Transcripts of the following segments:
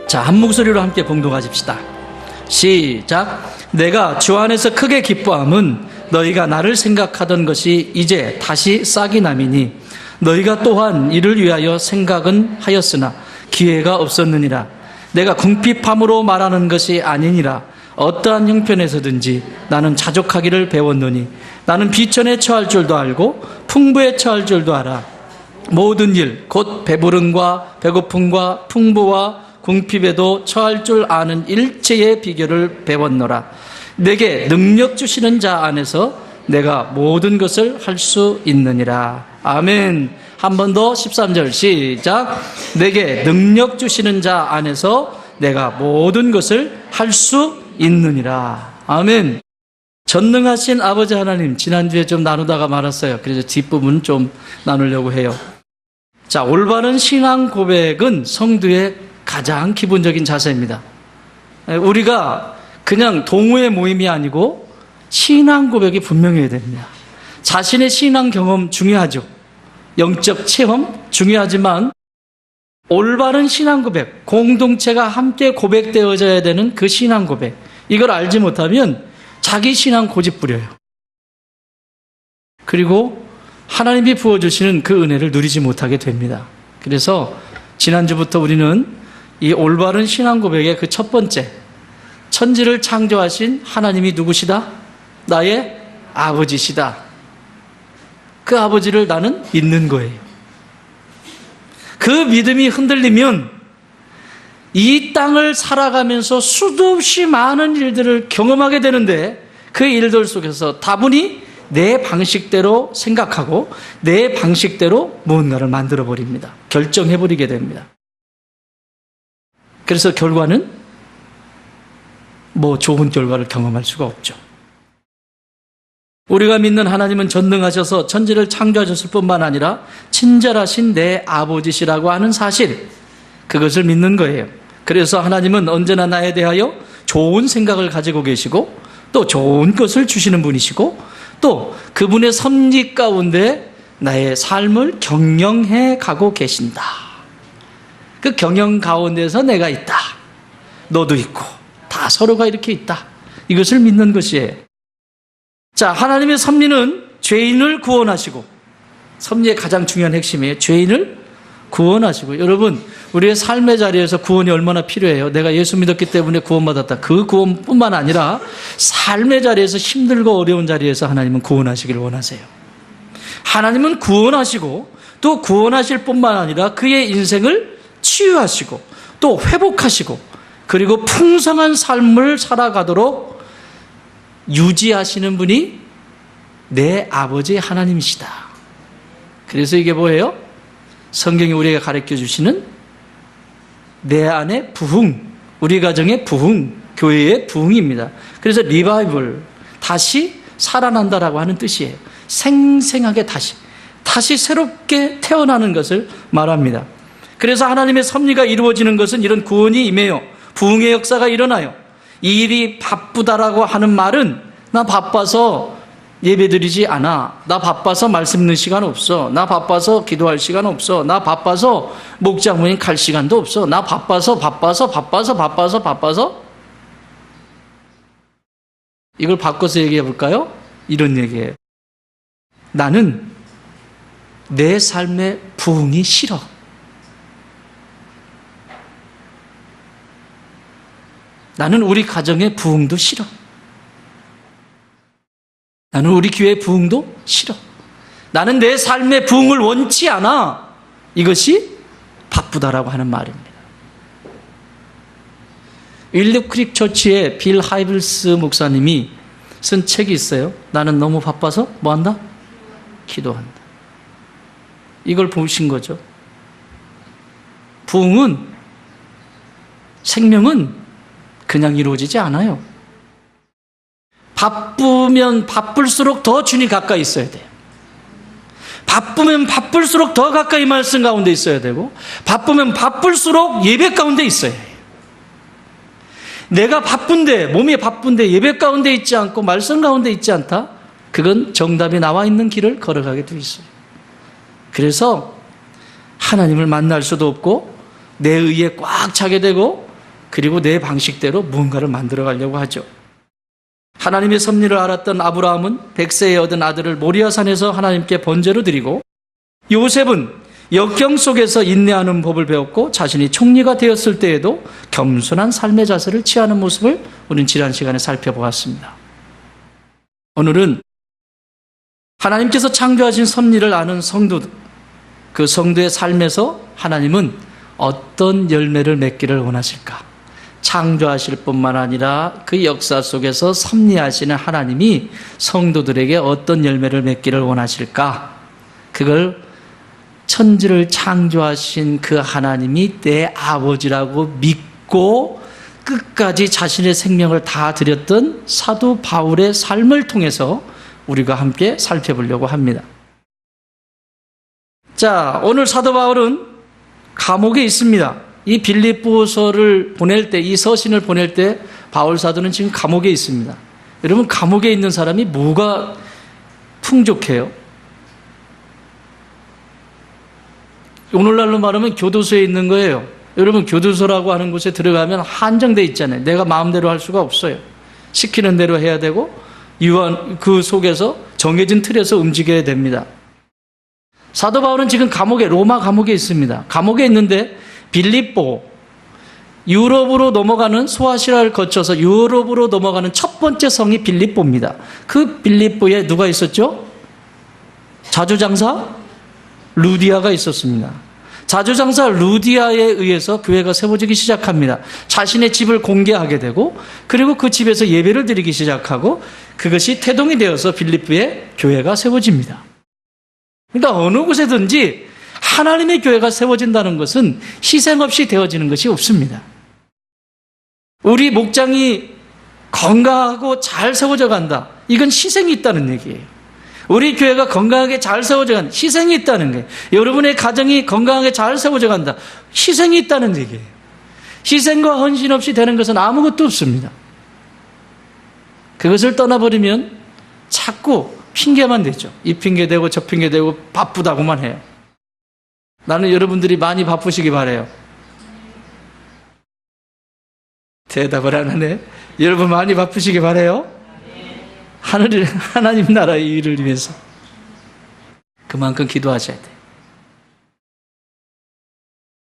자, 한 목소리로 함께 봉독하십시다. 시작. 내가 주 안에서 크게 기뻐함은 너희가 나를 생각하던 것이 이제 다시 싹이 남이니 너희가 또한 이를 위하여 생각은 하였으나 기회가 없었느니라. 내가 궁핍함으로 말하는 것이 아니니라. 어떠한 형편에서든지 나는 자족하기를 배웠노니 나는 비천에 처할 줄도 알고 풍부에 처할 줄도 알아. 모든 일 곧 배부름과 배고픔과 풍부와 궁핍에도 처할 줄 아는 일체의 비결을 배웠노라. 내게 능력 주시는 자 안에서 내가 모든 것을 할 수 있느니라. 아멘. 한 번 더 13절 시작. 내게 능력 주시는 자 안에서 내가 모든 것을 할 수 있느니라. 아멘. 전능하신 아버지 하나님, 지난주에 좀 나누다가 말았어요. 그래서 뒷부분 좀 나누려고 해요. 자, 올바른 신앙 고백은 성도의 가장 기본적인 자세입니다. 우리가 그냥 동호회 모임이 아니고 신앙 고백이 분명해야 됩니다. 자신의 신앙 경험 중요하죠. 영적 체험 중요하지만 올바른 신앙 고백, 공동체가 함께 고백되어져야 되는 그 신앙 고백, 이걸 알지 못하면 자기 신앙 고집 부려요. 그리고 하나님이 부어주시는 그 은혜를 누리지 못하게 됩니다. 그래서 지난주부터 우리는 이 올바른 신앙 고백의 그 첫 번째, 천지를 창조하신 하나님이 누구시다? 나의 아버지시다. 그 아버지를 나는 믿는 거예요. 그 믿음이 흔들리면 이 땅을 살아가면서 수도 없이 많은 일들을 경험하게 되는데 그 일들 속에서 다분히 내 방식대로 생각하고 내 방식대로 무언가를 만들어버립니다. 결정해버리게 됩니다. 그래서 결과는 좋은 결과를 경험할 수가 없죠. 우리가 믿는 하나님은 전능하셔서 천지를 창조하셨을 뿐만 아니라 친절하신 내 아버지시라고 하는 사실, 그것을 믿는 거예요. 그래서 하나님은 언제나 나에 대하여 좋은 생각을 가지고 계시고 또 좋은 것을 주시는 분이시고 또 그분의 섭리 가운데 나의 삶을 경영해 가고 계신다. 그 경영 가운데서 내가 있다. 너도 있고 다 서로가 이렇게 있다. 이것을 믿는 것이에요. 자, 하나님의 섭리는 죄인을 구원하시고, 섭리의 가장 중요한 핵심이에요. 죄인을 구원하시고. 여러분, 우리의 삶의 자리에서 구원이 얼마나 필요해요. 내가 예수 믿었기 때문에 구원받았다. 그 구원뿐만 아니라 삶의 자리에서 힘들고 어려운 자리에서 하나님은 구원하시길 원하세요. 하나님은 구원하시고 또 구원하실 뿐만 아니라 그의 인생을 치유하시고 또 회복하시고 그리고 풍성한 삶을 살아가도록 유지하시는 분이 내 아버지 하나님이시다. 그래서 이게 뭐예요? 성경이 우리에게 가르쳐 주시는 내 안의 부흥, 우리 가정의 부흥, 교회의 부흥입니다. 그래서 리바이벌, 다시 살아난다라고 하는 뜻이에요. 생생하게 다시 새롭게 태어나는 것을 말합니다. 그래서 하나님의 섭리가 이루어지는 것은 이런 구원이 임해요. 부흥의 역사가 일어나요. 이 일이 바쁘다라고 하는 말은 나 바빠서 예배드리지 않아. 나 바빠서 말씀 듣는 시간 없어. 나 바빠서 기도할 시간 없어. 나 바빠서 목장 모임 갈 시간도 없어. 나 바빠서. 이걸 바꿔서 얘기해 볼까요? 이런 얘기예요. 나는 내 삶의 부흥이 싫어. 나는 우리 가정의 부흥도 싫어. 나는 우리 교회의 부흥도 싫어. 나는 내 삶의 부흥을 원치 않아. 이것이 바쁘다라고 하는 말입니다. 윌립 크릭 처치의 빌 하이블스 목사님이 쓴 책이 있어요. 나는 너무 바빠서 뭐한다? 기도한다. 이걸 보신 거죠. 부흥은, 생명은 그냥 이루어지지 않아요. 바쁘면 바쁠수록 더 주님 가까이 있어야 돼요. 바쁘면 바쁠수록 더 가까이 말씀 가운데 있어야 되고, 바쁘면 바쁠수록 예배 가운데 있어야 해요. 내가 바쁜데, 몸이 바쁜데 예배 가운데 있지 않고 말씀 가운데 있지 않다? 그건 정답이 나와 있는 길을 걸어가게 돼 있어요. 그래서 하나님을 만날 수도 없고 내 의에 꽉 차게 되고 그리고 내 방식대로 무언가를 만들어 가려고 하죠. 하나님의 섭리를 알았던 아브라함은 100세에 얻은 아들을 모리아산에서 하나님께 번제로 드리고, 요셉은 역경 속에서 인내하는 법을 배웠고 자신이 총리가 되었을 때에도 겸손한 삶의 자세를 취하는 모습을 우리는 지난 시간에 살펴보았습니다. 오늘은 하나님께서 창조하신 섭리를 아는 성도, 그 성도의 삶에서 하나님은 어떤 열매를 맺기를 원하실까? 창조하실 뿐만 아니라 그 역사 속에서 섭리하시는 하나님이 성도들에게 어떤 열매를 맺기를 원하실까? 그걸 천지를 창조하신 그 하나님이 내 아버지라고 믿고 끝까지 자신의 생명을 다 드렸던 사도 바울의 삶을 통해서 우리가 함께 살펴보려고 합니다. 자, 오늘 사도 바울은 감옥에 있습니다. 이 빌립보서를 보낼 때, 이 서신을 보낼 때 바울 사도는 지금 감옥에 있습니다. 여러분, 감옥에 있는 사람이 뭐가 풍족해요? 오늘날로 말하면 교도소에 있는 거예요. 여러분, 교도소라고 하는 곳에 들어가면 한정돼 있잖아요. 내가 마음대로 할 수가 없어요. 시키는 대로 해야 되고 그 속에서 정해진 틀에서 움직여야 됩니다. 사도 바울은 지금 로마 감옥에 있습니다. 감옥에 있는데 빌립보, 유럽으로 넘어가는 소아시아를 거쳐서 유럽으로 넘어가는 첫 번째 성이 빌립보입니다. 그 빌립보에 누가 있었죠? 자주장사 루디아가 있었습니다. 자주장사 루디아에 의해서 교회가 세워지기 시작합니다. 자신의 집을 공개하게 되고, 그리고 그 집에서 예배를 드리기 시작하고, 그것이 태동이 되어서 빌립보에 교회가 세워집니다. 그러니까 어느 곳에든지 하나님의 교회가 세워진다는 것은 희생 없이 되어지는 것이 없습니다. 우리 목장이 건강하고 잘 세워져 간다. 이건 희생이 있다는 얘기예요. 우리 교회가 건강하게 잘 세워져 간다. 희생이 있다는 거예요. 여러분의 가정이 건강하게 잘 세워져 간다. 희생이 있다는 얘기예요. 희생과 헌신 없이 되는 것은 아무것도 없습니다. 그것을 떠나버리면 자꾸 핑계만 되죠. 이 핑계 대고 저 핑계 대고 바쁘다고만 해요. 나는 여러분들이 많이 바쁘시기 바라요. 대답을 안 하네. 여러분 많이 바쁘시기 바라요. 하나님 나라의 일을 위해서 그만큼 기도하셔야 돼요.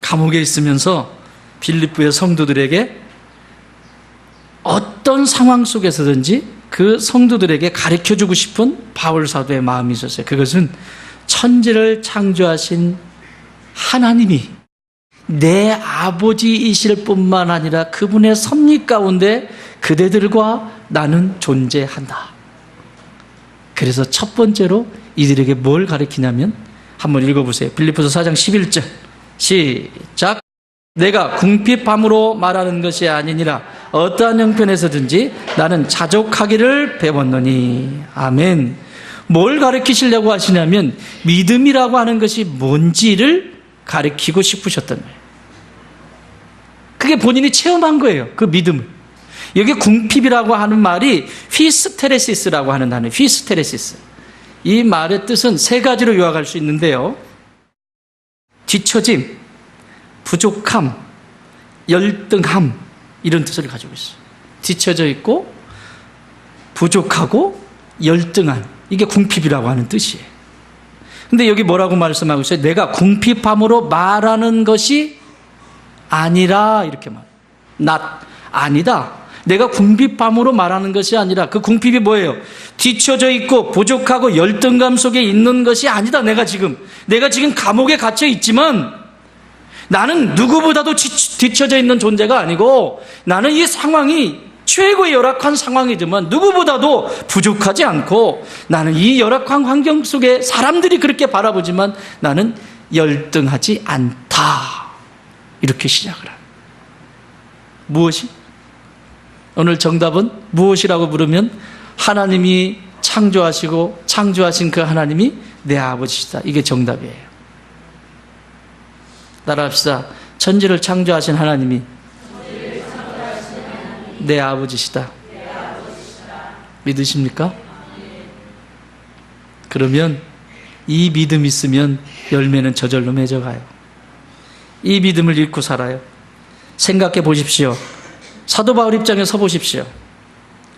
감옥에 있으면서 빌립보의 성도들에게 어떤 상황 속에서든지 그 성도들에게 가르쳐주고 싶은 바울 사도의 마음이 있었어요. 그것은 천지를 창조하신 하나님이 내 아버지이실 뿐만 아니라 그분의 섭리 가운데 그대들과 나는 존재한다. 그래서 첫 번째로 이들에게 뭘 가르치냐면, 한번 읽어보세요. 빌립보서 4장 11절 시작. 내가 궁핍함으로 말하는 것이 아니니라 어떠한 형편에서든지 나는 자족하기를 배웠노니. 아멘. 뭘 가르치시려고 하시냐면 믿음이라고 하는 것이 뭔지를 가르치고 싶으셨던 거예요. 그게 본인이 체험한 거예요. 그 믿음을. 여기 궁핍이라고 하는 말이 휘스테레시스라고 하는 단어예요. 휘스테레시스. 이 말의 뜻은 세 가지로 요약할 수 있는데요. 뒤처짐, 부족함, 열등함, 이런 뜻을 가지고 있어요. 뒤처져 있고 부족하고 열등한, 이게 궁핍이라고 하는 뜻이에요. 근데 여기 뭐라고 말씀하고 있어요? 내가 궁핍함으로 말하는 것이 아니라, 이렇게 말해요. 아니다. 내가 궁핍함으로 말하는 것이 아니라, 그 궁핍이 뭐예요? 뒤처져 있고 부족하고 열등감 속에 있는 것이 아니다. 내가 지금 감옥에 갇혀 있지만 나는 누구보다도 뒤처져 있는 존재가 아니고, 나는 이 상황이 최고의 열악한 상황이지만 누구보다도 부족하지 않고, 나는 이 열악한 환경 속에 사람들이 그렇게 바라보지만 나는 열등하지 않다. 이렇게 시작을 합니다. 무엇이? 오늘 정답은 무엇이라고 물으면, 하나님이 창조하시고 창조하신 그 하나님이 내 아버지시다. 이게 정답이에요. 따라합시다. 천지를 창조하신 하나님이 내 아버지시다. 믿으십니까? 그러면 이 믿음 있으면 열매는 저절로 맺어가요. 이 믿음을 잃고 살아요. 생각해 보십시오. 사도 바울 입장에 서보십시오.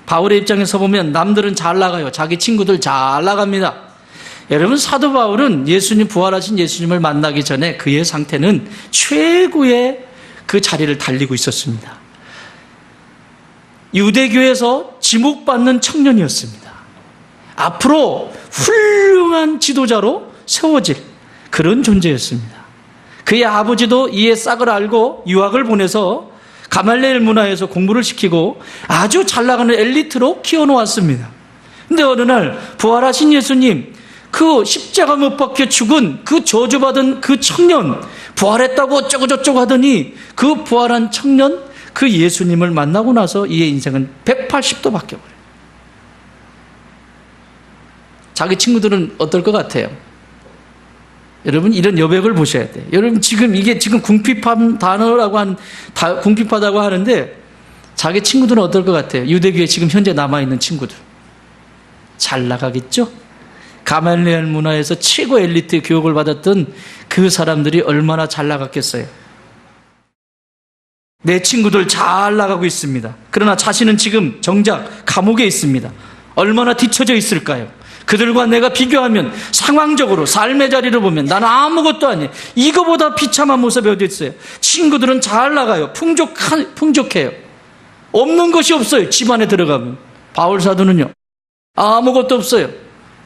바울의 입장에 서보면 남들은 잘 나가요. 자기 친구들 잘 나갑니다. 여러분, 사도 바울은 예수님, 부활하신 예수님을 만나기 전에 그의 상태는 최고의 그 자리를 달리고 있었습니다. 유대교에서 지목받는 청년이었습니다. 앞으로 훌륭한 지도자로 세워질 그런 존재였습니다. 그의 아버지도 이에 싹을 알고 유학을 보내서 가말리엘 문화에서 공부를 시키고 아주 잘 나가는 엘리트로 키워놓았습니다. 근데 어느 날 부활하신 예수님, 그 십자가 못 박혀 죽은 그 저주받은 그 청년, 부활했다고 어쩌고저쩌고 하더니 그 부활한 청년, 그 예수님을 만나고 나서 이의 인생은 180도 바뀌어버려요. 자기 친구들은 어떨 것 같아요? 여러분, 이런 여백을 보셔야 돼요. 여러분, 이게 지금 궁핍한 단어라고 궁핍하다고 하는데 자기 친구들은 어떨 것 같아요? 유대교에 지금 현재 남아있는 친구들. 잘 나가겠죠? 가말리엘 문화에서 최고 엘리트 교육을 받았던 그 사람들이 얼마나 잘 나갔겠어요? 내 친구들 잘 나가고 있습니다. 그러나 자신은 지금 정작 감옥에 있습니다. 얼마나 뒤처져 있을까요? 그들과 내가 비교하면 상황적으로 삶의 자리를 보면 나는 아무것도 아니에요. 이거보다 비참한 모습이 어디 있어요? 친구들은 잘 나가요. 풍족해요. 없는 것이 없어요. 집안에 들어가면. 바울 사도는요, 아무것도 없어요.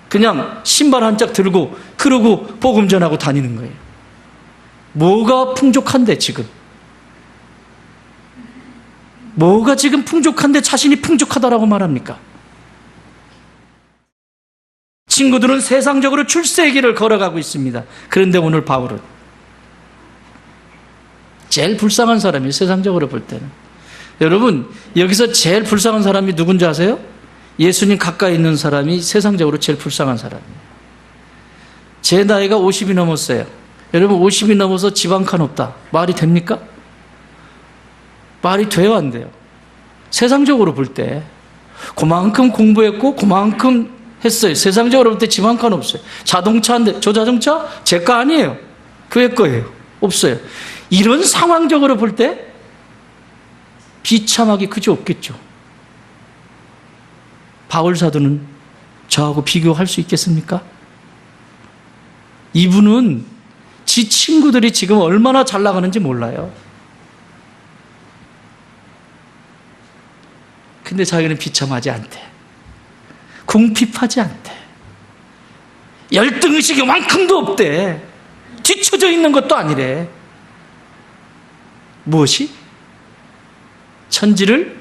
그냥 신발 한 짝 들고 그러고 복음 전하고 다니는 거예요. 뭐가 풍족한데 지금? 뭐가 지금 풍족한데 자신이 풍족하다라고 말합니까? 친구들은 세상적으로 출세의 길을 걸어가고 있습니다. 그런데 오늘 바울은 제일 불쌍한 사람이, 세상적으로 볼 때는. 여러분, 여기서 제일 불쌍한 사람이 누군지 아세요? 예수님 가까이 있는 사람이 세상적으로 제일 불쌍한 사람이에요. 제 나이가 50이 넘었어요. 여러분, 50이 넘어서 집 한 칸 없다. 말이 됩니까? 말이 돼요, 안 돼요? 세상적으로 볼 때 그만큼 공부했고 그만큼 했어요. 세상적으로 볼 때 집 한 칸 없어요. 자동차 한 대, 저 자동차 제 거 아니에요. 교회 거예요. 없어요. 이런 상황적으로 볼 때 비참하기 그지 없겠죠. 바울 사도는 저하고 비교할 수 있겠습니까? 이분은 지 친구들이 지금 얼마나 잘 나가는지 몰라요. 근데 자기는 비참하지 않대. 궁핍하지 않대. 열등의식이 만큼도 없대. 뒤처져 있는 것도 아니래. 무엇이? 천지를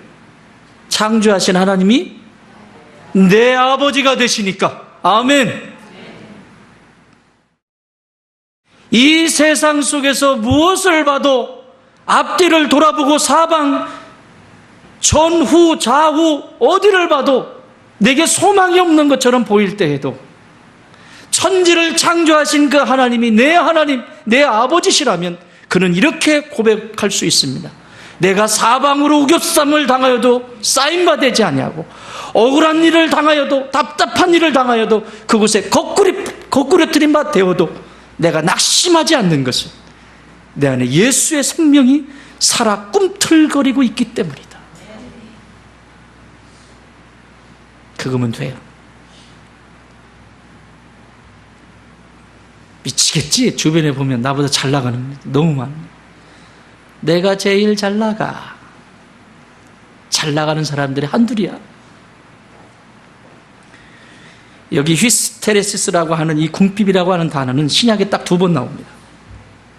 창조하신 하나님이 내 아버지가 되시니까. 아멘. 이 세상 속에서 무엇을 봐도 앞뒤를 돌아보고 사방 전후 좌우 어디를 봐도 내게 소망이 없는 것처럼 보일 때에도 천지를 창조하신 그 하나님이 내 하나님, 내 아버지시라면 그는 이렇게 고백할 수 있습니다. 내가 사방으로 우겨쌈을 당하여도 쌓임받지 아니하고 억울한 일을 당하여도 답답한 일을 당하여도 그곳에 거꾸러뜨린 바 되어도 내가 낙심하지 않는 것은 내 안에 예수의 생명이 살아 꿈틀거리고 있기 때문이다. 그거면 돼요. 미치겠지? 주변에 보면 나보다 잘 나가는 너무 많아. 내가 제일 잘 나가. 잘 나가는 사람들이 한둘이야. 여기 휘스테레시스라고 하는 이 궁핍이라고 하는 단어는 신약에 딱 2번 나옵니다.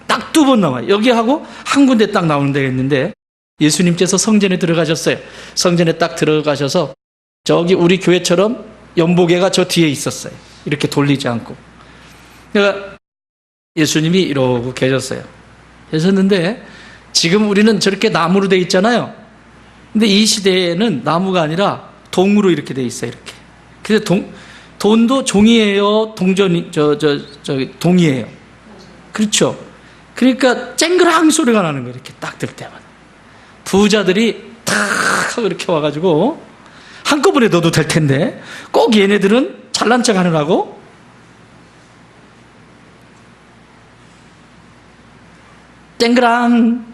딱 2번 나와요. 여기하고 한 군데 딱 나오는 데가 있는데 예수님께서 성전에 들어가셨어요. 성전에 딱 들어가셔서 저기 우리 교회처럼 연보계가 저 뒤에 있었어요. 이렇게 돌리지 않고. 그러니까 예수님이 이러고 계셨어요. 계셨는데 지금 우리는 저렇게 나무로 돼 있잖아요. 근데 이 시대에는 나무가 아니라 동으로 이렇게 돼 있어요. 이렇게. 그래서 돈도 종이에요. 동이에요. 그렇죠. 그러니까 쨍그랑 소리가 나는 거예요. 이렇게 딱 들 때마다. 부자들이 탁 하고 이렇게 와가지고 한꺼번에 넣어도 될 텐데 꼭 얘네들은 잘난 척 하느라고 쨍그랑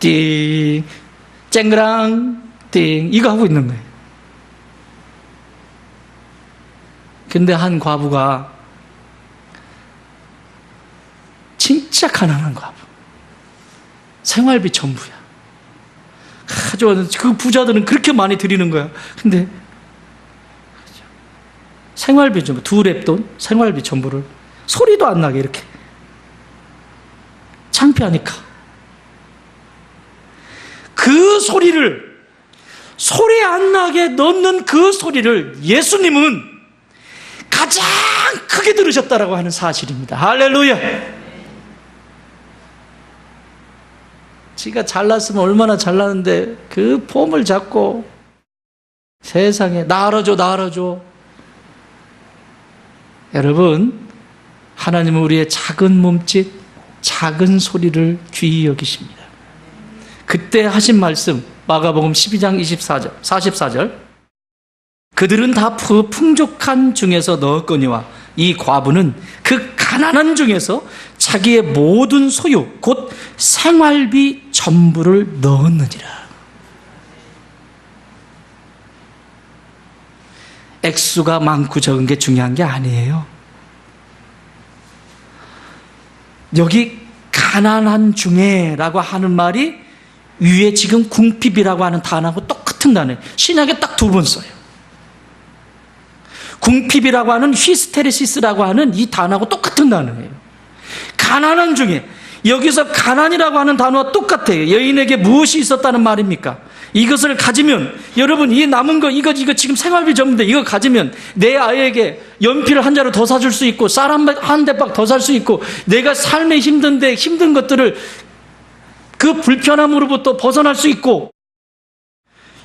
띵 쨍그랑 띵 이거 하고 있는 거예요. 근데 한 과부가 진짜 가난한 과부, 생활비 전부야. 그 부자들은 그렇게 많이 드리는 거야. 근데 생활비 전부, 2랩돈 생활비 전부를 소리도 안 나게 이렇게 창피하니까 그 소리를 소리 안 나게 넣는 그 소리를 예수님은 가장 크게 들으셨다라고 하는 사실입니다. 할렐루야. 지가 잘났으면 얼마나 잘났는데 그 폼을 잡고 세상에 나 알아줘. 여러분, 하나님은 우리의 작은 몸짓, 작은 소리를 귀히 여기십니다. 그때 하신 말씀 마가복음 12장 24절, 44절 그들은 다 풍족한 중에서 넣었거니와 이 과부는 그 가난한 중에서 자기의 모든 소유 곧 생활비 전부를 넣었느니라. 액수가 많고 적은 게 중요한 게 아니에요. 여기 가난한 중에라고 하는 말이 위에 지금 궁핍이라고 하는 단어하고 똑같은 단어예요. 신약에 딱 2번 써요. 궁핍이라고 하는 히스테레시스라고 하는 이 단어하고 똑같은 단어예요. 가난한 중에, 여기서 가난이라고 하는 단어와 똑같아요. 여인에게 무엇이 있었다는 말입니까? 이것을 가지면, 여러분 이 남은 거 이거 지금 생활비 전부인데 이거 가지면 내 아이에게 연필 한 자루 더 사줄 수 있고 쌀 한 대박 더 살 수 있고 내가 삶에 힘든 것들을 그 불편함으로부터 벗어날 수 있고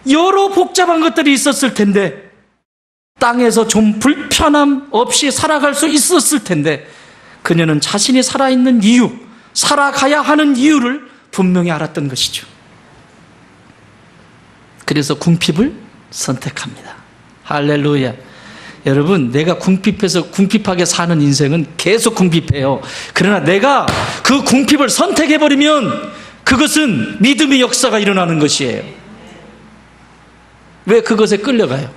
여러 복잡한 것들이 있었을 텐데 땅에서 좀 불편함 없이 살아갈 수 있었을 텐데 그녀는 자신이 살아있는 이유, 살아가야 하는 이유를 분명히 알았던 것이죠. 그래서 궁핍을 선택합니다. 할렐루야. 여러분, 내가 궁핍하게 사는 인생은 계속 궁핍해요. 그러나 내가 그 궁핍을 선택해버리면 그것은 믿음의 역사가 일어나는 것이에요. 왜 그것에 끌려가요?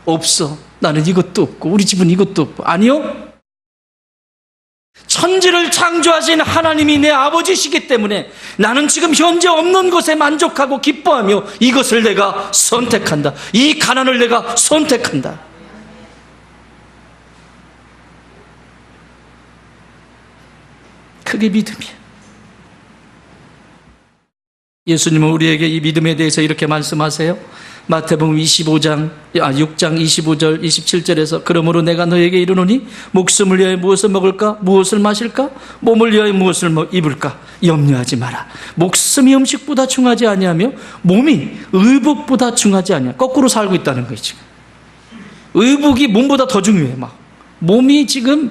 없어. 나는 이것도 없고 우리 집은 이것도 없고. 아니요. 천지를 창조하신 하나님이 내 아버지시기 때문에 나는 지금 현재 없는 것에 만족하고 기뻐하며 이것을 내가 선택한다. 이 가난을 내가 선택한다. 그게 믿음이야. 예수님은 우리에게 이 믿음에 대해서 이렇게 말씀하세요. 마태복음 6장 25절 27절에서 그러므로 내가 너에게 이르노니 목숨을 위하여 무엇을 먹을까 무엇을 마실까 몸을 위하여 무엇을 입을까 염려하지 마라. 목숨이 음식보다 중하지 아니하며 몸이 의복보다 중하지 아니하. 거꾸로 살고 있다는 거예요. 지금 의복이 몸보다 더 중요해. 막 몸이 지금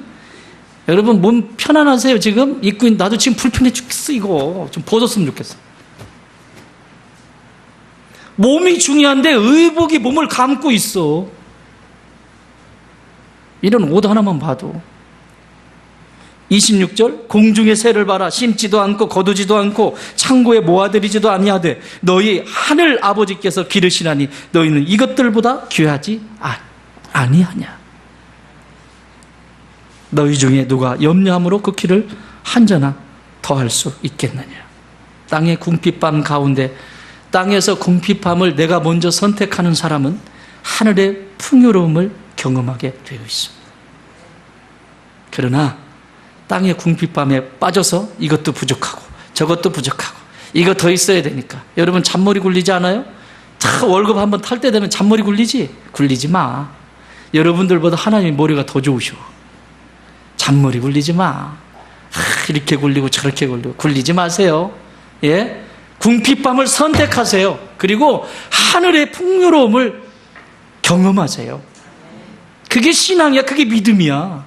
여러분 몸 편안하세요? 지금 입고 있는 나도 지금 불편해 죽겠어. 이거 좀 벗었으면 좋겠어. 몸이 중요한데 의복이 몸을 감고 있어. 이런 옷 하나만 봐도. 26절 공중의 새를 봐라. 심지도 않고 거두지도 않고 창고에 모아들이지도 아니하되 너희 하늘 아버지께서 기르시나니 너희는 이것들보다 귀하지 아니하냐. 너희 중에 누가 염려함으로 그 키를 한 자나 더할 수 있겠느냐. 땅의 궁핍함 가운데 땅에서 궁핍함을 내가 먼저 선택하는 사람은 하늘의 풍요로움을 경험하게 되어 있습니다. 그러나 땅의 궁핍함에 빠져서 이것도 부족하고 저것도 부족하고 이거 더 있어야 되니까 여러분 잔머리 굴리지 않아요? 다 월급 한번 탈 때 되면 잔머리 굴리지? 굴리지 마. 여러분들보다 하나님의 머리가 더 좋으셔. 잔머리 굴리지 마. 이렇게 굴리고 저렇게 굴리고 굴리지 마세요. 예? 궁핍함을 선택하세요. 그리고 하늘의 풍요로움을 경험하세요. 그게 신앙이야. 그게 믿음이야.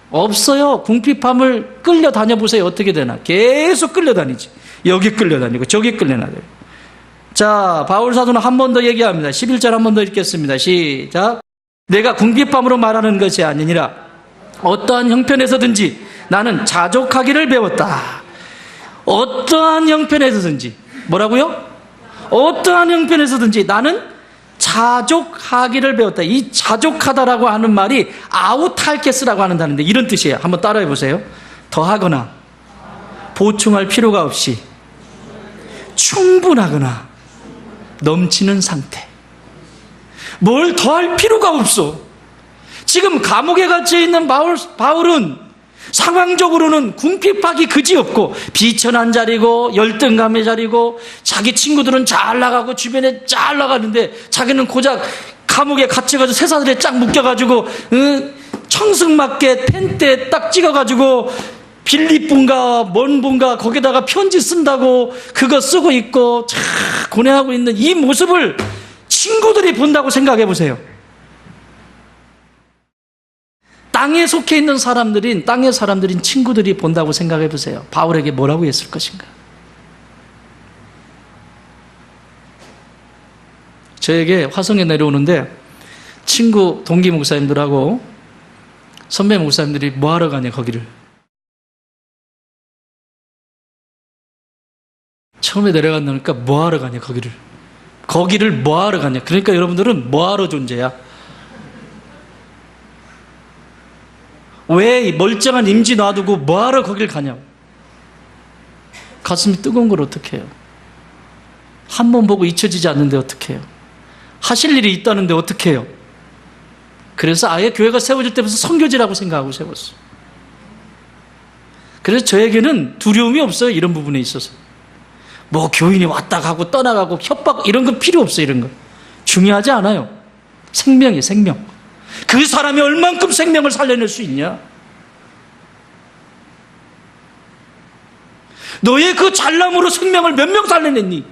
없어요. 궁핍함을 끌려다녀 보세요. 어떻게 되나. 계속 끌려다니지. 여기 끌려다니고 저기 끌려다니고. 자, 바울 사도는 한 번 더 얘기합니다. 11절 한 번 더 읽겠습니다. 시작. 내가 궁핍함으로 말하는 것이 아니니라 어떠한 형편에서든지 나는 자족하기를 배웠다. 어떠한 형편에서든지 뭐라고요? 어떠한 형편에서든지 나는 자족하기를 배웠다. 이 자족하다라고 하는 말이 아우탈케스라고 하는 단어인데 이런 뜻이에요. 한번 따라해 보세요. 더하거나 보충할 필요가 없이 충분하거나 넘치는 상태. 뭘 더할 필요가 없어. 지금 감옥에 갇혀 있는 바울은 상황적으로는 궁핍하기 그지없고 비천한 자리고 열등감의 자리고 자기 친구들은 잘 나가고 주변에 잘 나가는데 자기는 고작 감옥에 갇혀가지고 쇠사슬에 쫙 묶여가지고 청승맞게 텐트에 딱 찍어가지고 빌립분가 뭔 분가 거기다가 편지 쓴다고 그거 쓰고 있고 참 고뇌하고 있는 이 모습을 친구들이 본다고 생각해 보세요. 땅에 속해 있는 사람들인 땅의 사람들인 친구들이 본다고 생각해 보세요. 바울에게 뭐라고 했을 것인가? 저에게 화성에 내려오는데 친구 동기 목사님들하고 선배 목사님들이 뭐하러 가냐 거기를. 처음에 내려간다니까 뭐하러 가냐 거기를 뭐하러 가냐. 그러니까 여러분들은 뭐하러 존재야. 왜 멀쩡한 임지 놔두고 뭐하러 거길 가냐고. 가슴이 뜨거운 걸 어떻게 해요. 한 번 보고 잊혀지지 않는데 어떻게 해요. 하실 일이 있다는데 어떻게 해요. 그래서 아예 교회가 세워질 때부터 선교지라고 생각하고 세웠어요. 그래서 저에게는 두려움이 없어요. 이런 부분에 있어서. 뭐 교인이 왔다 가고 떠나가고 협박 이런 건 필요 없어요. 이런 거 중요하지 않아요. 생명이에요. 생명. 그 사람이 얼만큼 생명을 살려낼 수 있냐. 너의 그 잘남으로 생명을 몇 명 살려냈니?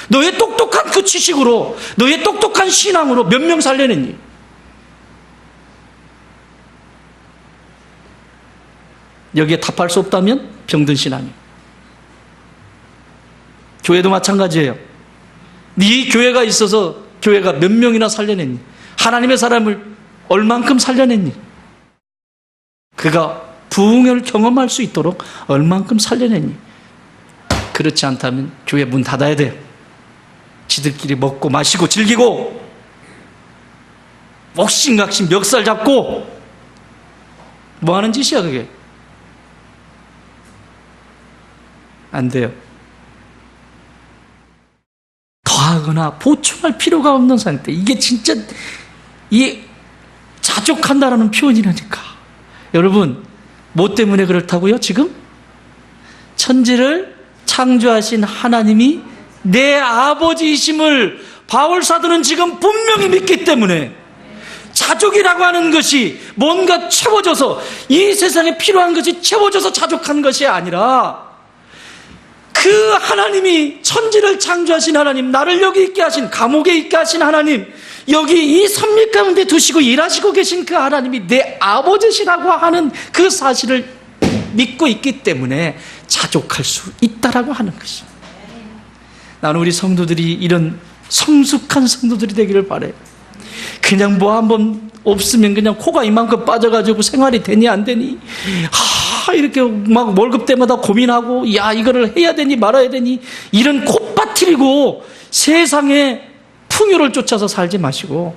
너의 똑똑한 그 지식으로 너의 똑똑한 신앙으로 몇 명 살려냈니? 여기에 답할 수 없다면 병든 신앙이에요. 교회도 마찬가지예요. 네 교회가 있어서 교회가 몇 명이나 살려냈니? 하나님의 사람을 얼만큼 살려냈니? 그가 부흥을 경험할 수 있도록 얼만큼 살려냈니? 그렇지 않다면 교회 문 닫아야 돼요. 지들끼리 먹고 마시고 즐기고 옥신각신 멱살 잡고 뭐 하는 짓이야 그게. 안 돼요. 더하거나 보충할 필요가 없는 상태. 이게 진짜 이 자족한다라는 표현이라니까. 여러분 뭐 때문에 그렇다고요? 지금 천지를 창조하신 하나님이 내 아버지이심을 바울 사도는 지금 분명히 믿기 때문에 자족이라고 하는 것이 뭔가 채워져서 이 세상에 필요한 것이 채워져서 자족한 것이 아니라 그 하나님이 천지를 창조하신 하나님, 나를 여기 있게 하신, 감옥에 있게 하신 하나님, 여기 이 선미 가운데 두시고 일하시고 계신 그 하나님이 내 아버지시라고 하는 그 사실을 믿고 있기 때문에 자족할 수 있다라고 하는 것입니다. 나는 우리 성도들이 이런 성숙한 성도들이 되기를 바라요. 그냥 뭐 한번 없으면 그냥 코가 이만큼 빠져가지고 생활이 되니 안 되니 이렇게 막 월급 때마다 고민하고 야 이거를 해야 되니 말아야 되니 이런 콧바트리고 세상에 풍요를 쫓아서 살지 마시고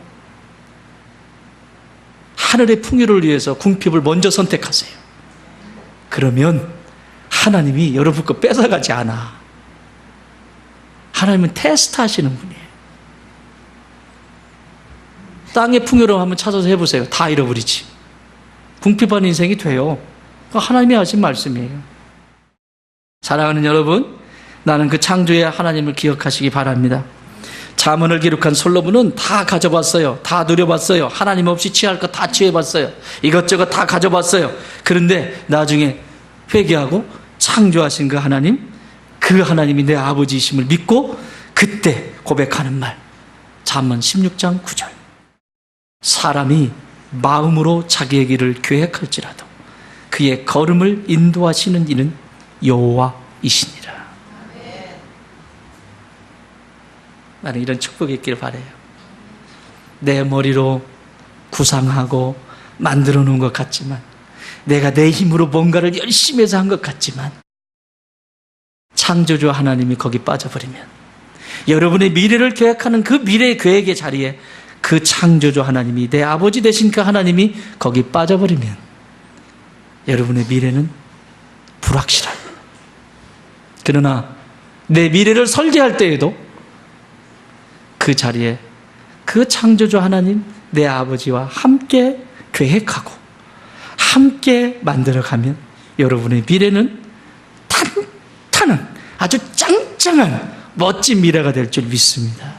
하늘의 풍요를 위해서 궁핍을 먼저 선택하세요. 그러면 하나님이 여러분 거 뺏어가지 않아. 하나님은 테스트하시는 분이에요. 땅의 풍요로움 한번 찾아서 해보세요. 다 잃어버리지. 궁핍한 인생이 돼요. 하나님이 하신 말씀이에요. 사랑하는 여러분, 나는 그 창조의 하나님을 기억하시기 바랍니다. 잠언을 기록한 솔로몬은 다 가져봤어요. 다 누려봤어요. 하나님 없이 취할 거 다 취해봤어요. 이것저것 다 가져봤어요. 그런데 나중에 회개하고 창조하신 그 하나님이 내 아버지이심을 믿고 그때 고백하는 말, 잠언 16장 9절. 사람이 마음으로 자기의 길을 계획할지라도 그의 걸음을 인도하시는 이는 여호와이시니라. 나는 이런 축복이 있기를 바라요. 내 머리로 구상하고 만들어 놓은 것 같지만, 내가 내 힘으로 뭔가를 열심히 해서 한 것 같지만, 창조주 하나님이 거기 빠져버리면, 여러분의 미래를 계획하는 그 미래 계획의 자리에 그 창조주 하나님이, 내 아버지 되신 그 하나님이 거기 빠져버리면 여러분의 미래는 불확실합니다. 그러나 내 미래를 설계할 때에도 그 자리에 그 창조주 하나님, 내 아버지와 함께 계획하고 함께 만들어가면 여러분의 미래는 탄탄한, 아주 짱짱한 멋진 미래가 될 줄 믿습니다.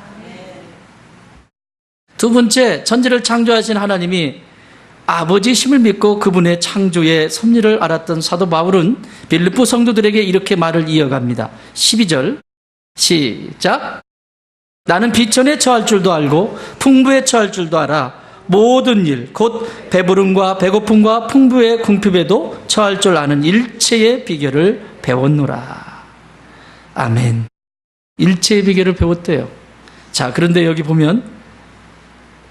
두 번째, 천지를 창조하신 하나님이 아버지심을 믿고 그분의 창조의 섭리를 알았던 사도 바울은 빌립보 성도들에게 이렇게 말을 이어갑니다. 12절 시작. 나는 비천에 처할 줄도 알고 풍부에 처할 줄도 알아. 모든 일, 곧 배부름과 배고픔과 풍부의 궁핍에도 처할 줄 아는 일체의 비결을 배웠노라. 아멘. 일체의 비결을 배웠대요. 자, 그런데 여기 보면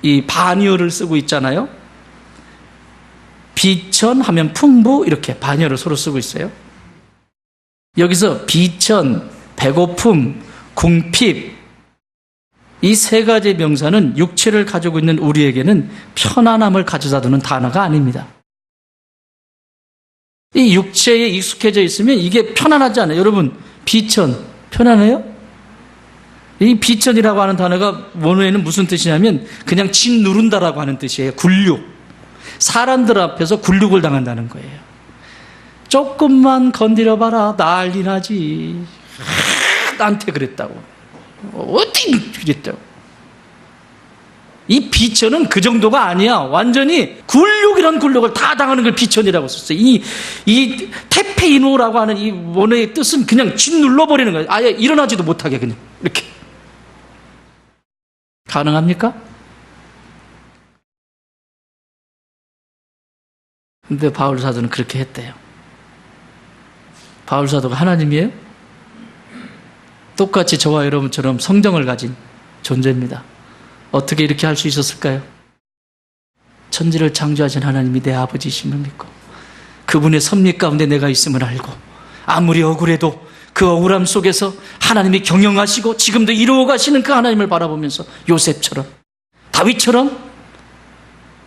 이 반의어를 쓰고 있잖아요. 비천 하면 풍부, 이렇게 반의어를 서로 쓰고 있어요. 여기서 비천, 배고픔, 궁핍, 이 세 가지 명사는 육체를 가지고 있는 우리에게는 편안함을 가져다 두는 단어가 아닙니다. 이 육체에 익숙해져 있으면 이게 편안하지 않아요. 여러분, 비천 편안해요? 이 비천이라고 하는 단어가 원어에는 무슨 뜻이냐면 그냥 짓 누른다라고 하는 뜻이에요. 굴욕. 사람들 앞에서 굴욕을 당한다는 거예요. 조금만 건드려봐라 난리 나지. 나한테 그랬다고. 어떻게 그랬다고. 이 비천은 그 정도가 아니야. 완전히 굴욕이란 굴욕을 다 당하는 걸 비천이라고 썼어요. 이 테페이노라고 하는 이 원어의 뜻은 그냥 짓 눌러버리는 거예요. 아예 일어나지도 못하게 그냥 이렇게. 가능합니까? 근데 바울 사도는 그렇게 했대요. 바울 사도가 하나님이에요? 똑같이 저와 여러분처럼 성정을 가진 존재입니다. 어떻게 이렇게 할 수 있었을까요? 천지를 창조하신 하나님이 내 아버지이심을 믿고 그분의 섭리 가운데 내가 있음을 알고 아무리 억울해도 그 억울함 속에서 하나님이 경영하시고 지금도 이루어 가시는 그 하나님을 바라보면서 요셉처럼 다윗처럼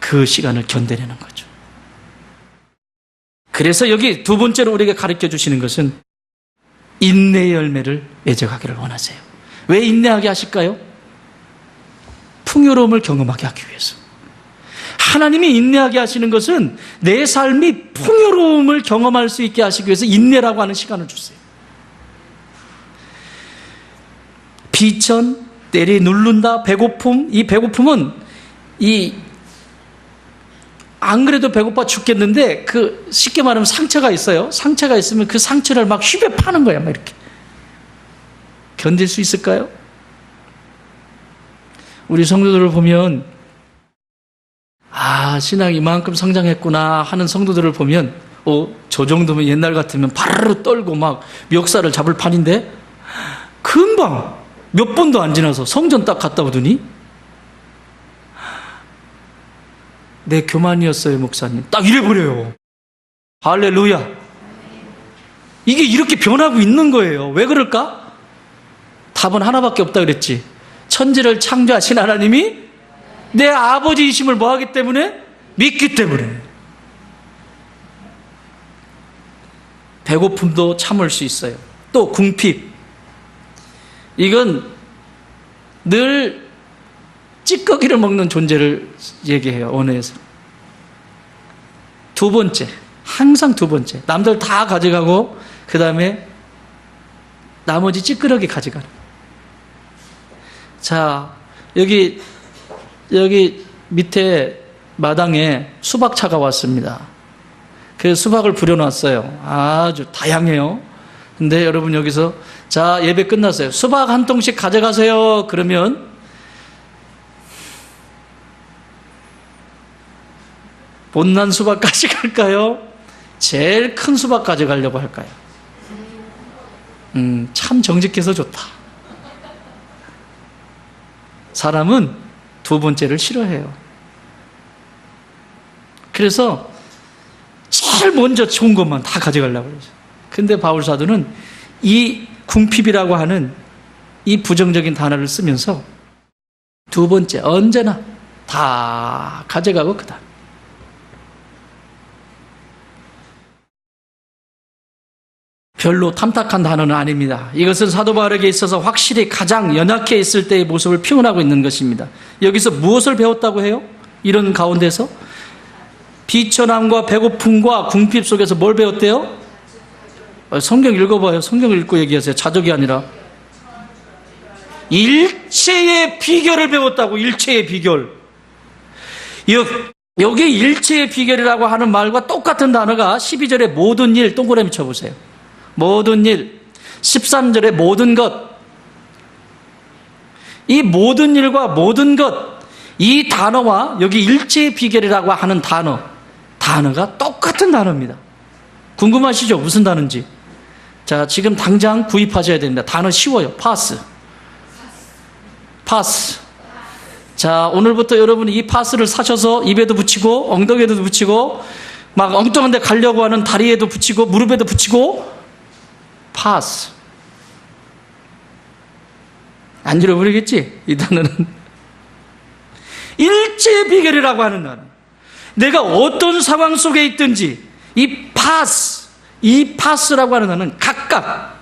그 시간을 견뎌내는 거죠. 그래서 여기 두 번째로 우리에게 가르쳐 주시는 것은 인내의 열매를 맺어가기를 원하세요. 왜 인내하게 하실까요? 풍요로움을 경험하게 하기 위해서. 하나님이 인내하게 하시는 것은 내 삶이 풍요로움을 경험할 수 있게 하시기 위해서 인내라고 하는 시간을 주세요. 비천, 때리 누른다, 배고픔. 이 배고픔은 안 그래도 배고파 죽겠는데 그 쉽게 말하면 상처가 있어요. 상처가 있으면 그 상처를 막 휘베 파는 거야. 막 이렇게. 견딜 수 있을까요? 우리 성도들을 보면 신앙이 이만큼 성장했구나 하는 성도들을 보면 저 정도면 옛날 같으면 바르르 떨고 막 멱살을 잡을 판인데 금방 몇 번도 안 지나서 성전 딱 갔다 오더니 내 교만이었어요 목사님 딱 이래버려요. 할렐루야. 이게 이렇게 변하고 있는 거예요. 왜 그럴까? 답은 하나밖에 없다 그랬지. 천지를 창조하신 하나님이 내 아버지이심을 뭐하기 때문에? 믿기 때문에. 배고픔도 참을 수 있어요. 또 궁핍. 이건 늘 찌꺼기를 먹는 존재를 얘기해요. 언어에서. 두 번째. 항상 두 번째. 남들 다 가져가고 그 다음에 나머지 찌끄러기 가져가는. 자, 여기 밑에 마당에 수박차가 왔습니다. 그래서 수박을 부려놨어요. 아주 다양해요. 근데 여러분 여기서 자, 예배 끝났어요. 수박 한 통씩 가져가세요. 그러면 못난 수박 가져갈까요? 제일 큰 수박 가져가려고 할까요? 참 정직해서 좋다. 사람은 두 번째를 싫어해요. 그래서 제일 먼저 좋은 것만 다 가져가려고 그러죠. 근데 바울 사도는 이 궁핍이라고 하는 이 부정적인 단어를 쓰면서 두 번째, 언제나 다 가져가고 그다. 별로 탐탁한 단어는 아닙니다. 이것은 사도 바울에게 있어서 확실히 가장 연약해 있을 때의 모습을 표현하고 있는 것입니다. 여기서 무엇을 배웠다고 해요? 이런 가운데서 비천함과 배고픔과 궁핍 속에서 뭘 배웠대요? 성경 읽어봐요. 성경을 읽고 얘기하세요. 자족이 아니라 일체의 비결을 배웠다고. 일체의 비결. 여기 일체의 비결이라고 하는 말과 똑같은 단어가 12절에 모든 일 동그라미 쳐보세요. 모든 일. 13절에 모든 것. 이 모든 일과 모든 것, 이 단어와 여기 일체의 비결이라고 하는 단어가 똑같은 단어입니다. 궁금하시죠? 무슨 단어인지. 자, 지금 당장 구입하셔야 됩니다. 단어 쉬워요. 파스. 자, 오늘부터 여러분이 이 파스를 사셔서 입에도 붙이고 엉덩이에도 붙이고 막 엉뚱한 데 가려고 하는 다리에도 붙이고 무릎에도 붙이고. 파스. 안 잃어버리겠지? 이 단어는 일체의 비결이라고 하는 단어. 내가 어떤 상황 속에 있든지 이 파스라고 하는 단어는 각각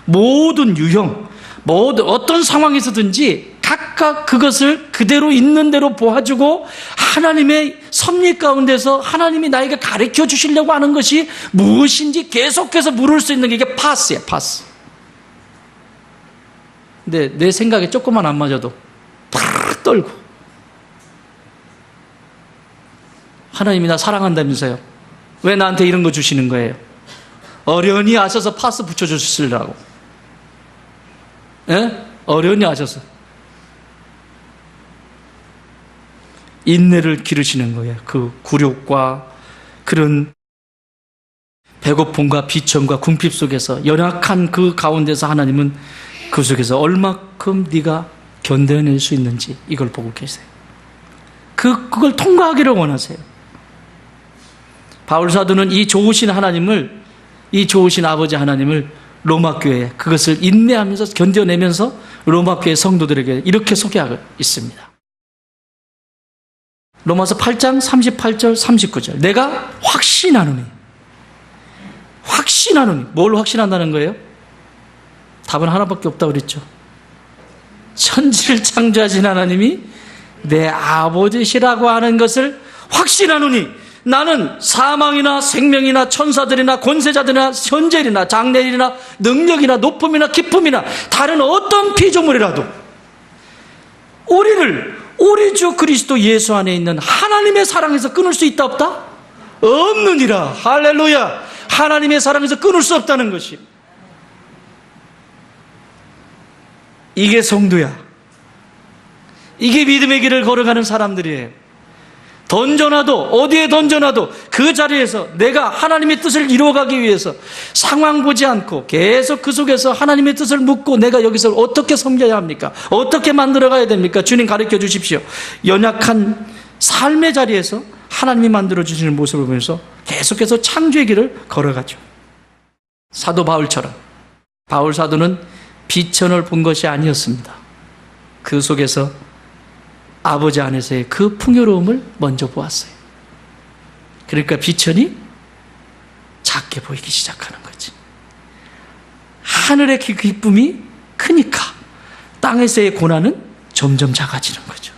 모든 유형, 모든 어떤 상황에서든지 각각 그것을 그대로 있는 대로 보아주고 하나님의 섭리 가운데서 하나님이 나에게 가르쳐 주시려고 하는 것이 무엇인지 계속해서 물을 수 있는 게 이게 파스예요. 파스. 근데 내 생각에 조금만 안 맞아도 팍 떨고, 하나님이 나 사랑한다면서요. 왜 나한테 이런 거 주시는 거예요? 어련히 아셔서 파스 붙여주시려고. 예? 어련히 아셔서 인내를 기르시는 거예요. 그 굴욕과 그런 배고픔과 비천과 궁핍 속에서, 연약한 그 가운데서 하나님은 그 속에서 얼마큼 네가 견뎌낼 수 있는지 이걸 보고 계세요. 그걸 통과하기를 원하세요. 바울 사도는 이 좋으신 하나님을, 이 좋으신 아버지 하나님을 로마 교회에 그것을 인내하면서 견뎌내면서 로마 교회 성도들에게 이렇게 소개하고 있습니다. 로마서 8장 38절 39절. 내가 확신하노니. 뭘 확신한다는 거예요? 답은 하나밖에 없다고 그랬죠. 천지를 창조하신 하나님이 내 아버지시라고 하는 것을 확신하노니, 나는 사망이나 생명이나 천사들이나 권세자들이나 현재일이나 장래일이나 능력이나 높음이나 기쁨이나 다른 어떤 피조물이라도 우리 주 그리스도 예수 안에 있는 하나님의 사랑에서 끊을 수 있다 없다? 없느니라. 할렐루야. 하나님의 사랑에서 끊을 수 없다는 것이, 이게 성도야. 이게 믿음의 길을 걸어가는 사람들이에요. 어디에 던져놔도 그 자리에서 내가 하나님의 뜻을 이루어가기 위해서 상황 보지 않고 계속 그 속에서 하나님의 뜻을 묻고, 내가 여기서 어떻게 섬겨야 합니까? 어떻게 만들어가야 됩니까? 주님 가르쳐 주십시오. 연약한 삶의 자리에서 하나님이 만들어 주시는 모습을 보면서 계속해서 창조의 길을 걸어가죠. 사도 바울처럼. 바울 사도는 비천을 본 것이 아니었습니다. 그 속에서 아버지 안에서의 그 풍요로움을 먼저 보았어요. 그러니까 비천이 작게 보이기 시작하는 거지. 하늘의 기쁨이 크니까 땅에서의 고난은 점점 작아지는 거죠.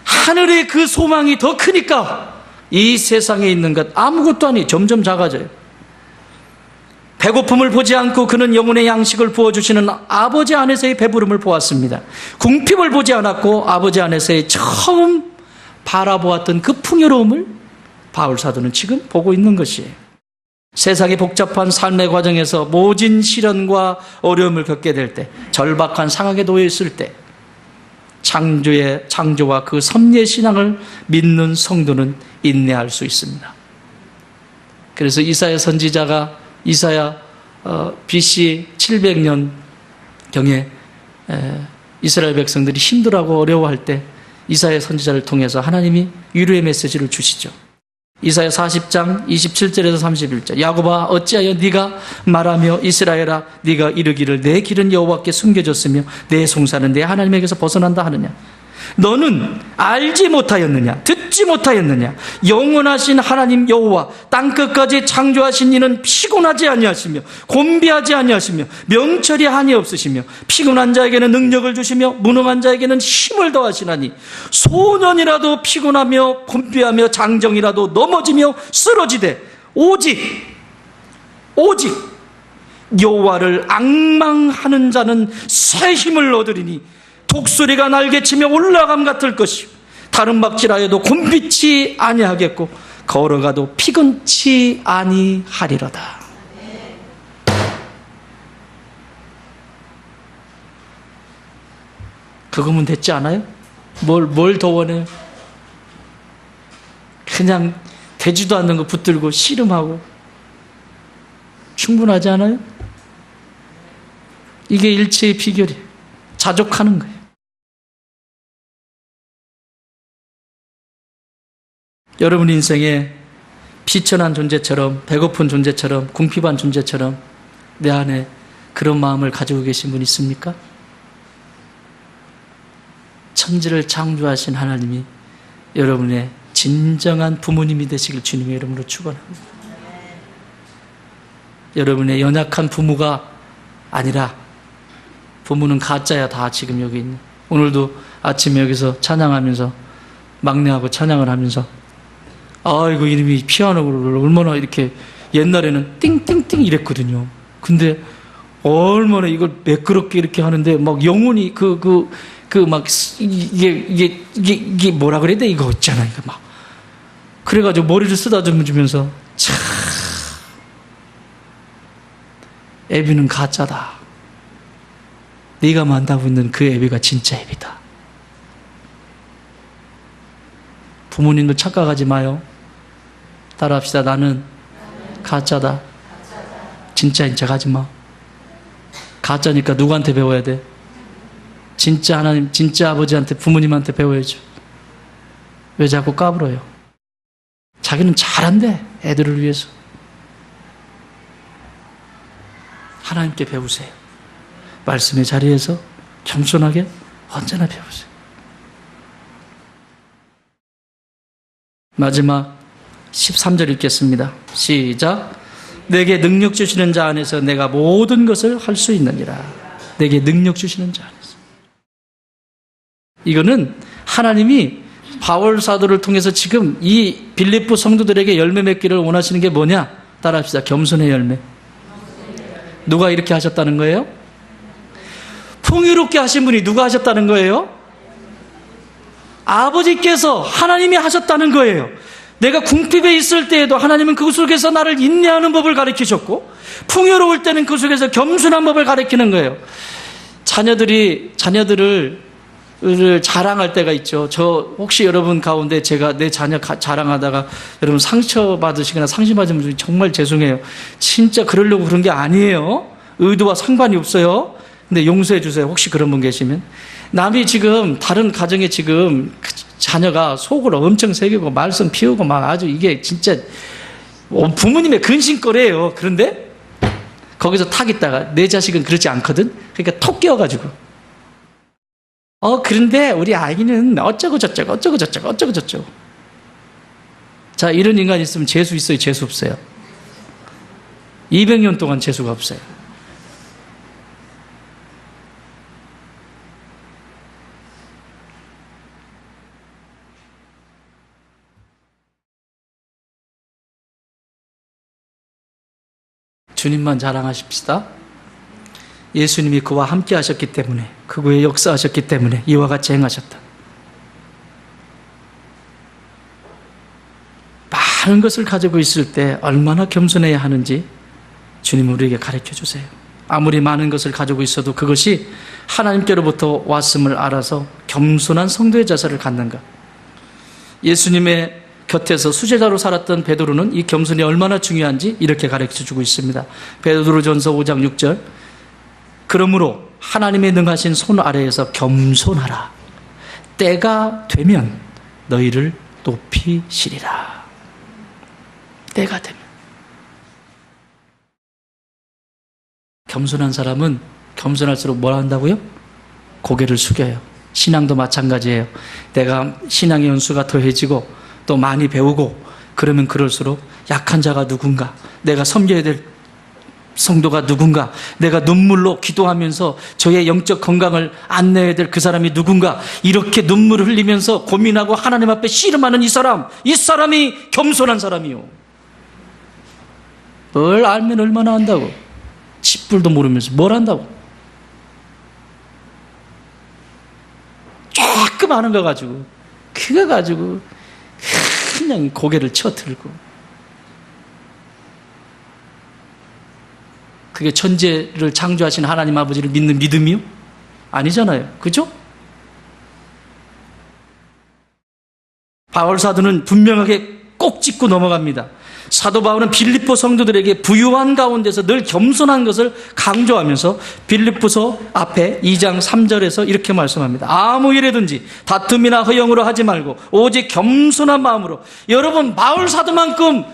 하늘의 그 소망이 더 크니까 이 세상에 있는 것 아무것도 아니 점점 작아져요. 배고픔을 보지 않고 그는 영혼의 양식을 부어주시는 아버지 안에서의 배부름을 보았습니다. 궁핍을 보지 않았고 아버지 안에서의 처음 바라보았던 그 풍요로움을 바울 사도는 지금 보고 있는 것이에요. 세상의 복잡한 삶의 과정에서 모진 시련과 어려움을 겪게 될 때, 절박한 상황에 놓여 있을 때, 창조와 그 섭리의 신앙을 믿는 성도는 인내할 수 있습니다. 그래서 이사야 선지자가 이사야 BC 700년경에 이스라엘 백성들이 힘들어하고 어려워할 때 이사야 선지자를 통해서 하나님이 위로의 메시지를 주시죠. 이사야 40장 27절에서 31절. 야곱아 어찌하여 네가 말하며 이스라엘아 네가 이르기를 내 길은 여호와께 숨겨졌으며 내 송사는 내 하나님에게서 벗어난다 하느냐. 너는 알지 못하였느냐 듣지 못하였느냐. 영원하신 하나님 여호와 땅끝까지 창조하신 이는 피곤하지 아니하시며 곤비하지 아니하시며 명철이 한이 없으시며 피곤한 자에게는 능력을 주시며 무능한 자에게는 힘을 더하시나니 소년이라도 피곤하며 곤비하며 장정이라도 넘어지며 쓰러지되 오직 여호와를 앙망하는 자는 새 힘을 얻으리니 독수리가 날개치며 올라감 같을 것이요 다른 박질하여도 곤비치 아니하겠고 걸어가도 피곤치 아니하리로다. 그거면 됐지 않아요? 뭘 더 원해요? 그냥 되지도 않는 거 붙들고 씨름하고 충분하지 않아요? 이게 일체의 비결이에요. 자족하는 거예요. 여러분 인생에 비천한 존재처럼 배고픈 존재처럼 궁핍한 존재처럼 내 안에 그런 마음을 가지고 계신 분 있습니까? 천지를 창조하신 하나님이 여러분의 진정한 부모님이 되시길 주님의 이름으로 축원합니다. 여러분의 연약한 부모가 아니라 부모는 가짜야 다 지금 여기 있는. 오늘도 아침에 여기서 찬양하면서 막내하고 찬양을 하면서 아이고 이름이 피아노를 얼마나 이렇게 옛날에는 띵띵띵 이랬거든요. 근데 얼마나 이걸 매끄럽게 이렇게 하는데 막 영혼이 막 이게 뭐라 그래야 돼 이거 있잖아 이거 막 그래가지고 머리를 쓰다듬으면서 참 애비는 가짜다. 네가 만나고 있는 그 애비가 진짜 애비다. 부모님도 착각하지 마요. 따라합시다. 나는 가짜다. 진짜인 척 하지 마. 가짜니까 누구한테 배워야 돼? 진짜 하나님, 진짜 아버지한테, 부모님한테 배워야죠. 왜 자꾸 까불어요? 자기는 잘한대. 애들을 위해서. 하나님께 배우세요. 말씀의 자리에서 겸손하게 언제나 배우세요. 마지막 13절 읽겠습니다. 시작. 내게 능력 주시는 자 안에서 내가 모든 것을 할 수 있느니라. 내게 능력 주시는 자 안에서. 이거는 하나님이 바울 사도를 통해서 지금 이 빌립보 성도들에게 열매 맺기를 원하시는 게 뭐냐? 따라합시다. 겸손의 열매. 누가 이렇게 하셨다는 거예요? 풍요롭게 하신 분이 누가 하셨다는 거예요? 아버지께서 하나님이 하셨다는 거예요. 내가 궁핍에 있을 때에도 하나님은 그 속에서 나를 인내하는 법을 가르치셨고 풍요로울 때는 그 속에서 겸손한 법을 가르치는 거예요. 자녀들을 자랑할 때가 있죠. 저 혹시 여러분 가운데 제가 내 자녀 자랑하다가 여러분 상처받으시거나 상심받으신 분이 정말 죄송해요. 진짜 그러려고 그런 게 아니에요. 의도와 상관이 없어요. 근데 용서해 주세요. 혹시 그런 분 계시면. 남이 지금 다른 가정에 지금 자녀가 속을 엄청 새기고 말썽 피우고 막 아주 이게 진짜 부모님의 근심거래예요. 그런데 거기서 탁 있다가 내 자식은 그렇지 않거든. 그러니까 톡 끼워가지고 그런데 우리 아이는 어쩌고 저쩌고 어쩌고 저쩌고 어쩌고 저쩌고. 자, 이런 인간이 있으면 재수 있어요? 재수 없어요? 200년 동안 재수가 없어요. 주님만 자랑하십시다. 예수님이 그와 함께 하셨기 때문에, 그 후에 역사하셨기 때문에 이와 같이 행하셨다. 많은 것을 가지고 있을 때 얼마나 겸손해야 하는지 주님 우리에게 가르쳐 주세요. 아무리 많은 것을 가지고 있어도 그것이 하나님께로부터 왔음을 알아서 겸손한 성도의 자세를 갖는가. 예수님의 곁에서 수제자로 살았던 베드로는 이 겸손이 얼마나 중요한지 이렇게 가르쳐주고 있습니다. 베드로전서 5장 6절. 그러므로 하나님의 능하신 손 아래에서 겸손하라. 때가 되면 너희를 높이시리라. 때가 되면. 겸손한 사람은 겸손할수록 뭘 한다고요? 고개를 숙여요. 신앙도 마찬가지예요. 내가 신앙의 연수가 더해지고 또 많이 배우고 그러면 그럴수록 약한 자가 누군가, 내가 섬겨야 될 성도가 누군가, 내가 눈물로 기도하면서 저의 영적 건강을 안내해야 될 그 사람이 누군가, 이렇게 눈물을 흘리면서 고민하고 하나님 앞에 씨름하는 이 사람이 겸손한 사람이요. 뭘 알면 얼마나 한다고. 10불도 모르면서 뭘 한다고. 조금 아는 거 가지고, 그거 가지고 그냥 고개를 쳐들고. 그게 천지를 창조하신 하나님 아버지를 믿는 믿음이요? 아니잖아요. 그죠? 바울 사도는 분명하게 꼭 짚고 넘어갑니다. 사도 바울은 빌립보 성도들에게 부유한 가운데서 늘 겸손한 것을 강조하면서 빌립보서 앞에 2장 3절에서 이렇게 말씀합니다. 아무 일에든지 다툼이나 허영으로 하지 말고 오직 겸손한 마음으로. 여러분, 바울 사도만큼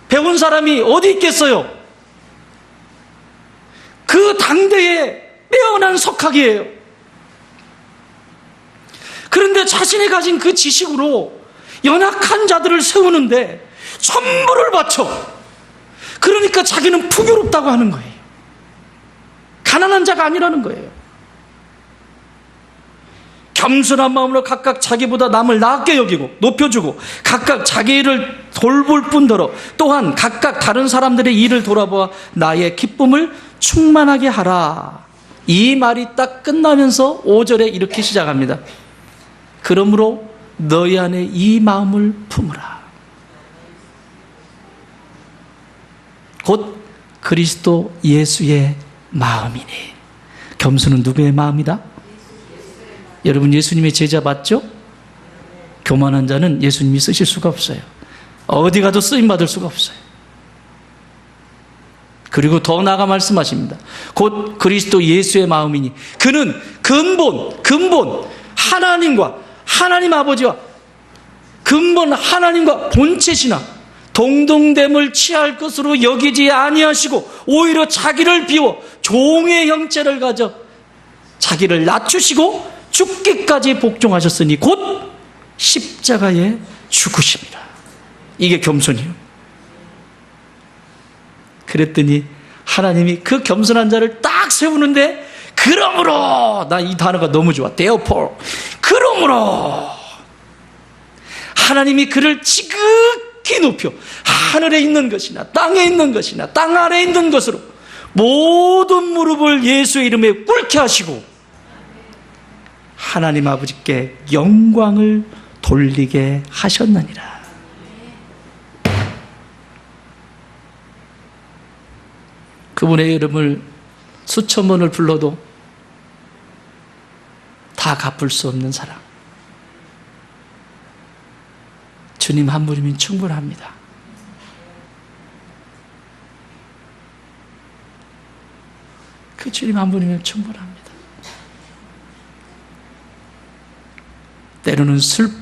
배운 사람이 어디 있겠어요? 그 당대의 빼어난 석학이에요. 그런데 자신이 가진 그 지식으로 연약한 자들을 세우는데 전부를 바쳐. 그러니까 자기는 풍요롭다고 하는 거예요. 가난한 자가 아니라는 거예요. 겸손한 마음으로 각각 자기보다 남을 낮게 여기고 높여주고 각각 자기 일을 돌볼 뿐더러 또한 각각 다른 사람들의 일을 돌아보아 나의 기쁨을 충만하게 하라. 이 말이 딱 끝나면서 5절에 이렇게 시작합니다. 그러므로 너희 안에 이 마음을 품으라. 곧 그리스도 예수의 마음이니. 겸손은 누구의 마음이다? 여러분, 예수님의 제자 맞죠? 교만한 자는 예수님이 쓰실 수가 없어요. 어디 가도 쓰임받을 수가 없어요. 그리고 더 나아가 말씀하십니다. 곧 그리스도 예수의 마음이니. 그는 근본 하나님과 하나님 아버지와 근본 하나님과 본체시나 동등됨을 취할 것으로 여기지 아니하시고 오히려 자기를 비워 종의 형체를 가져 자기를 낮추시고 죽기까지 복종하셨으니 곧 십자가에 죽으십니다. 이게 겸손이에요. 그랬더니 하나님이 그 겸손한 자를 딱 세우는데, 그러므로, 나 이 단어가 너무 좋아. therefore. 그러므로 하나님이 그를 지극히 높여 하늘에 있는 것이나 땅에 있는 것이나 땅 아래에 있는 것으로 모든 무릎을 예수의 이름에 꿇게 하시고 하나님 아버지께 영광을 돌리게 하셨느니라. 그분의 이름을 수천 번을 불러도 다 갚을 수 없는 사랑. 주님 한 분이면 충분합니다. 그 주님 한 분이면 충분합니다. 때로는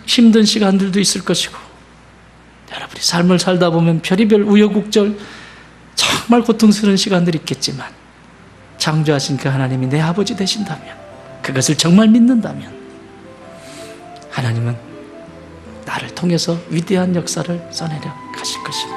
힘든 시간들도 있을 것이고, 여러분이 삶을 살다 보면 별의별 우여곡절, 정말 고통스러운 시간들이 있겠지만, 창조하신 그 하나님이 내 아버지 되신다면, 그것을 정말 믿는다면, 하나님은 나를 통해서 위대한 역사를 써내려 가실 것입니다.